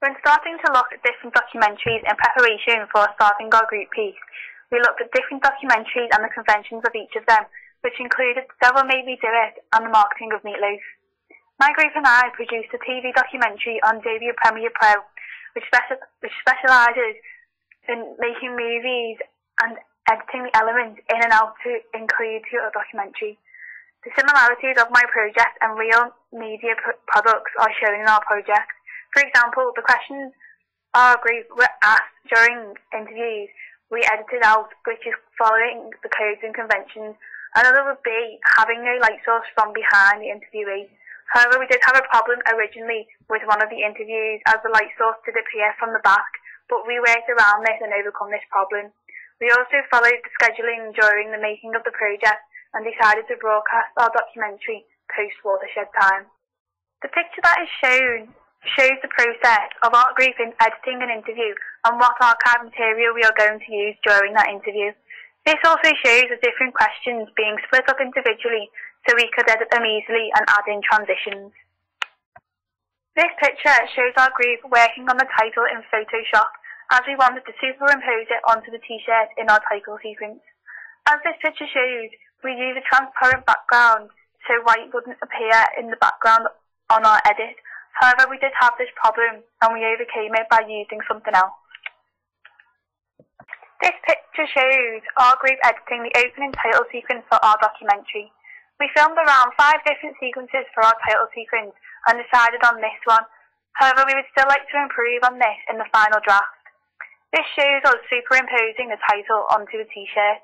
When starting to look at different documentaries in preparation for starting our group piece, we looked at different documentaries and the conventions of each of them, which included The Devil Made Me Do It and The Marketing of Meatloaf. My group and I produced a TV documentary on Adobe Premiere Pro, which specialises in making movies and editing the elements in and out to include to a documentary. The similarities of my project and real media products are shown in our project. For example, the questions our group were asked during interviews we edited out, which is following the codes and conventions. Another would be having no light source from behind the interviewee. However, we did have a problem originally with one of the interviews as the light source did appear from the back, but we worked around this and overcome this problem. We also followed the scheduling during the making of the project and decided to broadcast our documentary post-watershed time. The picture that is shown shows the process of our group in editing an interview and what archive material we are going to use during that interview. This also shows the different questions being split up individually so we could edit them easily and add in transitions. This picture shows our group working on the title in Photoshop as we wanted to superimpose it onto the t-shirt in our title sequence. As this picture shows, we use a transparent background so white wouldn't appear in the background on our edit. However, we did have this problem and we overcame it by using something else. This picture shows our group editing the opening title sequence for our documentary. We filmed around 5 different sequences for our title sequence and decided on this one. However, we would still like to improve on this in the final draft. This shows us superimposing the title onto the t-shirt.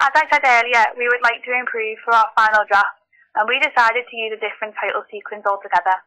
As I said earlier, we would like to improve for our final draft, and we decided to use a different title sequence altogether.